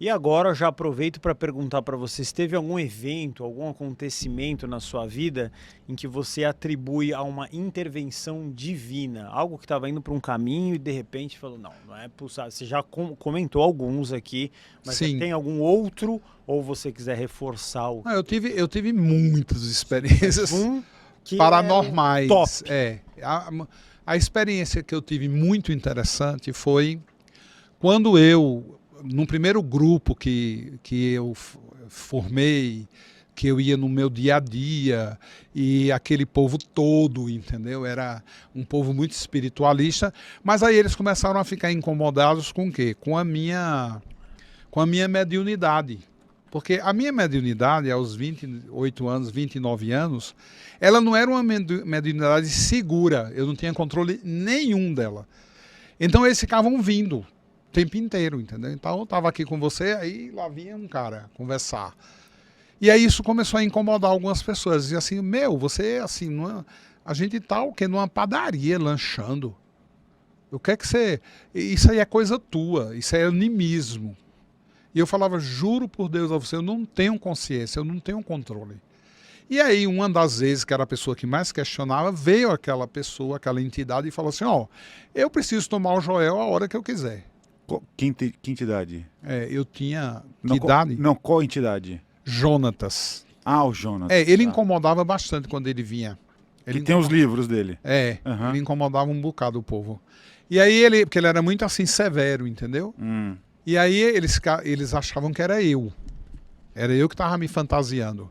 E agora eu já aproveito para perguntar para você se teve algum evento, algum acontecimento na sua vida em que você atribui a uma intervenção divina, algo que estava indo para um caminho e de repente falou, não, não é possível. Você já comentou alguns aqui, mas Sim. tem algum outro ou você quiser reforçar o Não, eu tive muitas experiências um que paranormais. é o top? A experiência que eu tive muito interessante foi quando eu, no primeiro grupo que eu formei, que eu ia no meu dia a dia, e aquele povo todo, entendeu? Era um povo muito espiritualista, mas aí eles começaram a ficar incomodados com o quê? Com a minha mediunidade. Porque a minha mediunidade, aos 28 anos, 29 anos, ela não era uma mediunidade segura, eu não tinha controle nenhum dela. Então eles ficavam vindo o tempo inteiro, entendeu? Então eu estava aqui com você, aí lá vinha um cara conversar. E aí isso começou a incomodar algumas pessoas. Dizia assim, você assim, a gente tá o quê? Numa padaria lanchando. O que é que você... Isso aí é coisa tua, isso é animismo. E eu falava, juro por Deus a você, eu não tenho consciência, eu não tenho controle. E aí, uma das vezes, que era a pessoa que mais questionava, veio aquela pessoa, aquela entidade, e falou assim, eu preciso tomar o Joel a hora que eu quiser. Que entidade? Eu tinha... Não, Que idade? Não, qual entidade? Jonatas. Ah, o Jonas. Ele incomodava bastante quando ele vinha. Ele tem os livros dele. Ele incomodava um bocado o povo. E aí, porque ele era muito assim, severo, entendeu? E aí eles achavam que era eu. Era eu que estava me fantasiando.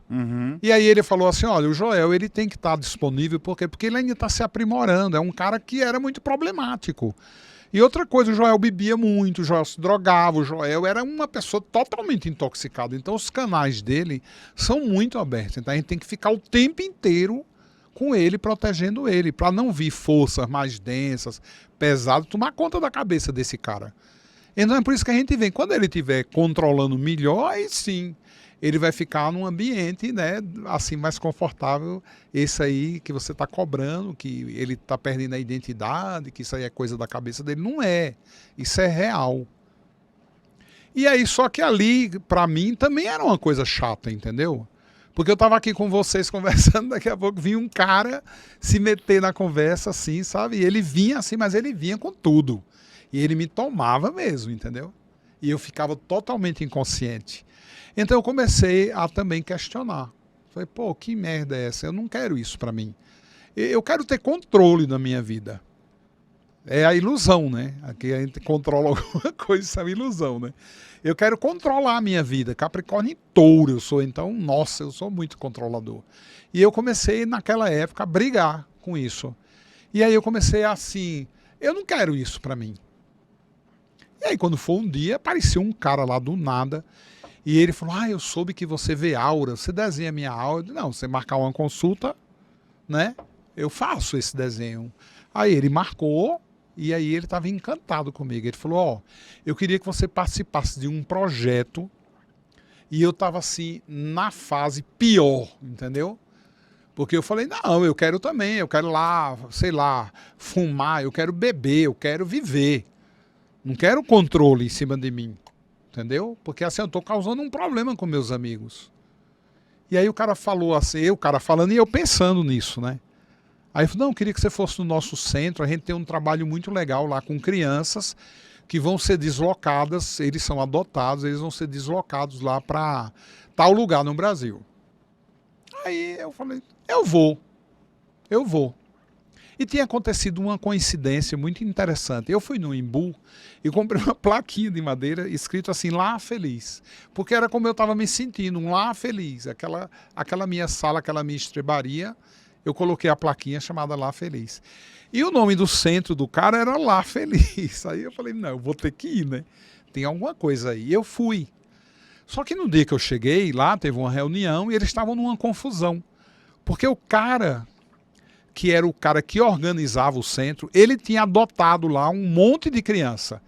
E aí ele falou assim, olha, o Joel ele tem que estar disponível, porque ele ainda está se aprimorando. É um cara que era muito problemático. E outra coisa, o Joel bebia muito, o Joel se drogava, o Joel era uma pessoa totalmente intoxicada. Então os canais dele são muito abertos. Então a gente tem que ficar o tempo inteiro com ele, protegendo ele, para não vir forças mais densas, pesadas, tomar conta da cabeça desse cara. Então é por isso que a gente vem. Quando ele estiver controlando melhor, aí sim, ele vai ficar num ambiente, né, assim, mais confortável. Esse aí que você está cobrando, que ele está perdendo a identidade, que isso aí é coisa da cabeça dele. Não é. Isso é real. E aí, só que ali, para mim, também era uma coisa chata, entendeu? Porque eu estava aqui com vocês conversando, daqui a pouco vinha um cara se meter na conversa assim, sabe? E ele vinha assim, mas ele vinha com tudo. E ele me tomava mesmo, entendeu? E eu ficava totalmente inconsciente. Então eu comecei a também questionar. Falei, que merda é essa? Eu não quero isso para mim. Eu quero ter controle da minha vida. É a ilusão, né? Aqui a gente controla alguma coisa, isso é uma ilusão, né? Eu quero controlar a minha vida. Capricórnio e Touro eu sou, então, nossa, eu sou muito controlador. E eu comecei naquela época a brigar com isso. E aí eu comecei assim, eu não quero isso para mim. E aí, quando foi um dia, apareceu um cara lá do nada, e ele falou, eu soube que você vê aura, você desenha minha aura. Eu disse, não, você marcar uma consulta, né, eu faço esse desenho. Aí ele marcou, e aí ele estava encantado comigo. Ele falou, eu queria que você participasse de um projeto, e eu estava assim, na fase pior, entendeu? Porque eu falei, não, eu quero também, eu quero lá, sei lá, fumar, eu quero beber, eu quero viver. Não quero controle em cima de mim, entendeu? Porque assim eu estou causando um problema com meus amigos. E aí o cara falou assim, o cara falando e eu pensando nisso, né? Aí eu falei, não, eu queria que você fosse no nosso centro, a gente tem um trabalho muito legal lá com crianças que vão ser deslocadas, eles são adotados, eles vão ser deslocados lá para tal lugar no Brasil. Aí eu falei, eu vou. E tinha acontecido uma coincidência muito interessante. Eu fui no Imbu e comprei uma plaquinha de madeira escrito assim, Lá Feliz. Porque era como eu estava me sentindo, um Lá Feliz. Aquela minha sala, aquela minha estrebaria, eu coloquei a plaquinha chamada Lá Feliz. E o nome do centro do cara era Lá Feliz. Aí eu falei, não, eu vou ter que ir, né? Tem alguma coisa aí. E eu fui. Só que no dia que eu cheguei lá, teve uma reunião e eles estavam numa confusão. Porque o cara, que era o cara que organizava o centro, ele tinha adotado lá um monte de criança.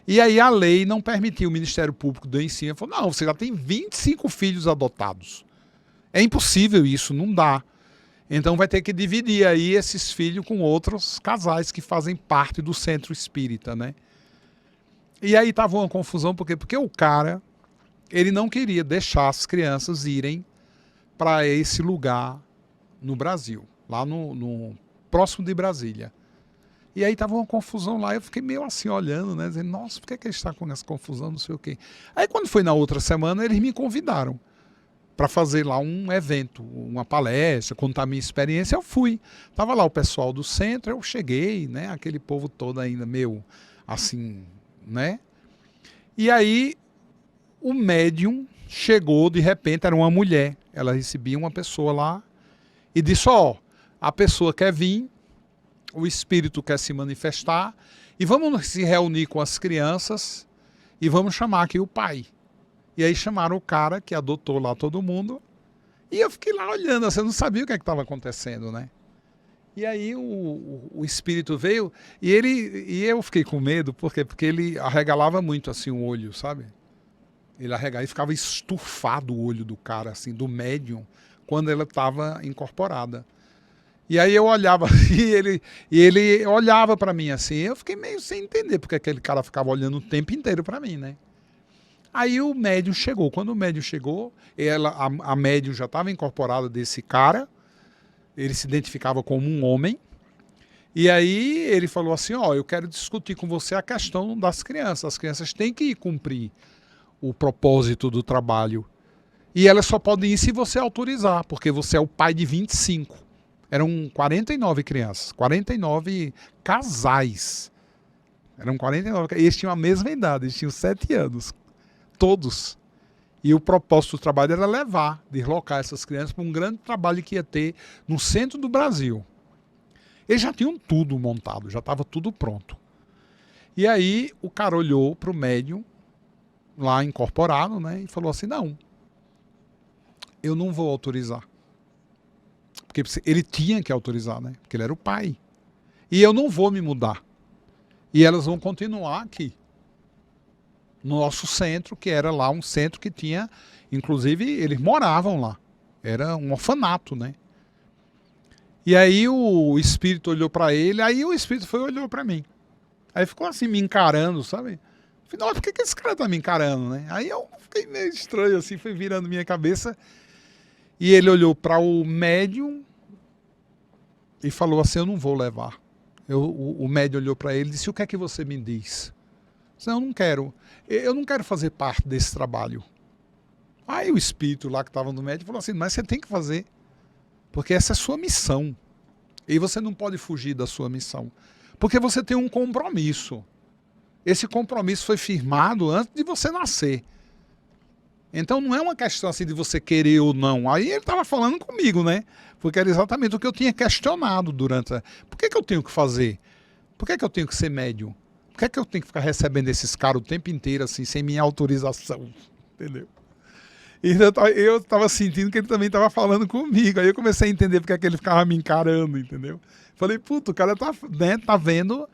E aí a lei não permitiu, o Ministério Público do Ensino falou, não, você já tem 25 filhos adotados. É impossível isso, não dá. Então vai ter que dividir aí esses filhos com outros casais que fazem parte do centro espírita, né? E aí tava uma confusão, porque o cara, ele não queria deixar as crianças irem para esse lugar no Brasil, lá no próximo de Brasília. E aí tava uma confusão lá, eu fiquei meio assim olhando, né, dizendo, nossa, por que ele está com essa confusão, não sei o quê. Aí quando foi na outra semana, eles me convidaram para fazer lá um evento, uma palestra, contar a minha experiência, eu fui. Tava lá o pessoal do centro, eu cheguei, né, aquele povo todo ainda meio assim, né. E aí o médium chegou de repente, era uma mulher, ela recebia uma pessoa lá e disse, ó, a pessoa quer vir, o espírito quer se manifestar e vamos se reunir com as crianças e vamos chamar aqui o pai. E aí chamaram o cara que adotou lá todo mundo e eu fiquei lá olhando, assim, eu não sabia o que estava acontecendo, né? E aí o espírito veio e eu fiquei com medo, por quê? Porque ele arregalava muito assim o olho, sabe? Ele arregava e ficava estufado o olho do cara, assim, do médium, quando ela estava incorporada. E aí eu olhava e ele olhava para mim assim, eu fiquei meio sem entender porque aquele cara ficava olhando o tempo inteiro para mim, né? Aí o médium chegou. Quando o médium chegou, a médium já estava incorporada desse cara, ele se identificava como um homem, e aí ele falou assim, ó, eu quero discutir com você a questão das crianças. As crianças têm que cumprir o propósito do trabalho. E elas só podem ir se você autorizar, porque você é o pai de 25. Eram 49 crianças, 49 casais. Eram 49, eles tinham a mesma idade, eles tinham 7 anos, todos. E o propósito do trabalho era levar, deslocar essas crianças para um grande trabalho que ia ter no centro do Brasil. Eles já tinham tudo montado, já estava tudo pronto. E aí o cara olhou para o médium, lá incorporado, né, e falou assim, não, eu não vou autorizar. Porque ele tinha que autorizar, né? Porque ele era o pai. E eu não vou me mudar. E elas vão continuar aqui. No nosso centro, que era lá um centro que tinha... Inclusive, eles moravam lá. Era um orfanato, né? E aí o espírito olhou para ele, aí o espírito foi e olhou para mim. Aí ficou assim, me encarando, sabe? Falei, nossa, por que esse cara tá me encarando, né? Aí eu fiquei meio estranho, assim, foi virando minha cabeça... E ele olhou para o médium e falou assim, eu não vou levar. O médium olhou para ele e disse, o que é que você me diz? Eu disse, eu não quero fazer parte desse trabalho. Aí o espírito lá que estava no médium falou assim, mas você tem que fazer, porque essa é a sua missão. E você não pode fugir da sua missão, porque você tem um compromisso. Esse compromisso foi firmado antes de você nascer. Então não é uma questão assim de você querer ou não. Aí ele estava falando comigo, né? Porque era exatamente o que eu tinha questionado durante... Por que eu tenho que fazer? Por que eu tenho que ser médium? Por que eu tenho que ficar recebendo esses caras o tempo inteiro assim, sem minha autorização? Entendeu? E eu estava sentindo que ele também estava falando comigo. Aí eu comecei a entender porque ele ficava me encarando, entendeu? Falei, puta, o cara tá vendo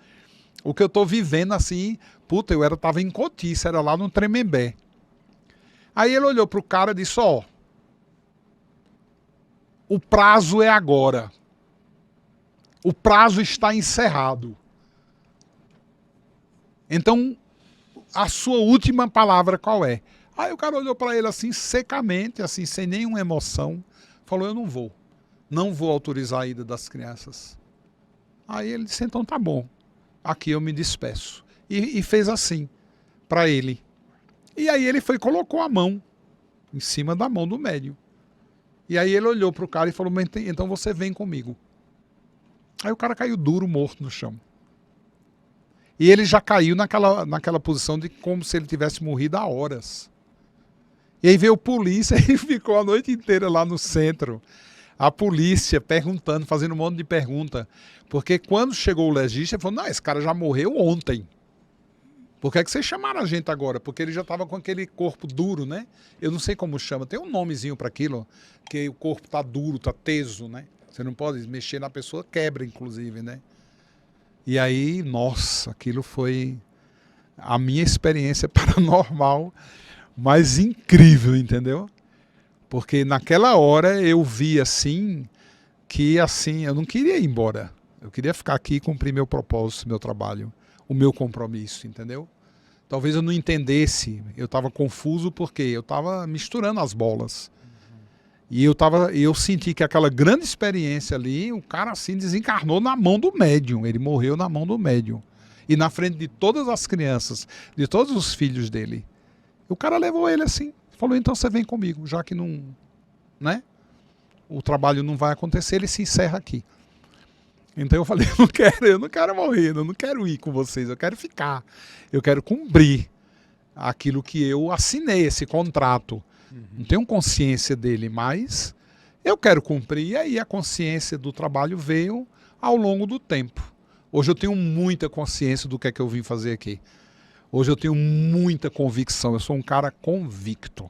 o que eu tô vivendo assim. Puta, eu tava em Cotiça, era lá no Tremembé. Aí ele olhou para o cara e disse, ó, o prazo é agora. O prazo está encerrado. Então, a sua última palavra qual é? Aí o cara olhou para ele assim, secamente, assim, sem nenhuma emoção, falou, eu não vou autorizar a ida das crianças. Aí ele disse, então tá bom, aqui eu me despeço. E fez assim, para ele. E aí ele foi e colocou a mão em cima da mão do médium. E aí ele olhou para o cara e falou, então você vem comigo. Aí o cara caiu duro, morto no chão. E ele já caiu naquela posição de como se ele tivesse morrido há horas. E aí veio a polícia e ficou a noite inteira lá no centro. A polícia perguntando, fazendo um monte de pergunta. Porque quando chegou o legista, ele falou, não, esse cara já morreu ontem. Por que vocês chamaram a gente agora? Porque ele já estava com aquele corpo duro, né? Eu não sei como chama, tem um nomezinho para aquilo, que o corpo está duro, está teso, né? Você não pode mexer na pessoa, quebra inclusive, né? E aí, nossa, aquilo foi a minha experiência paranormal mais incrível, entendeu? Porque naquela hora eu vi assim, que assim, eu não queria ir embora. Eu queria ficar aqui e cumprir meu propósito, meu trabalho, o meu compromisso, entendeu? Talvez eu não entendesse, eu estava confuso porque eu estava misturando as bolas. E eu senti que aquela grande experiência ali, o cara assim desencarnou na mão do médium, ele morreu na mão do médium. E na frente de todas as crianças, de todos os filhos dele. O cara levou ele assim, falou, então você vem comigo, já que não, né? O trabalho não vai acontecer, ele se encerra aqui. Então eu falei, eu não quero morrer, eu não quero ir com vocês, eu quero ficar. Eu quero cumprir aquilo que eu assinei, esse contrato. Não tenho consciência dele, mas eu quero cumprir. E aí a consciência do trabalho veio ao longo do tempo. Hoje eu tenho muita consciência do que é que eu vim fazer aqui. Hoje eu tenho muita convicção, eu sou um cara convicto.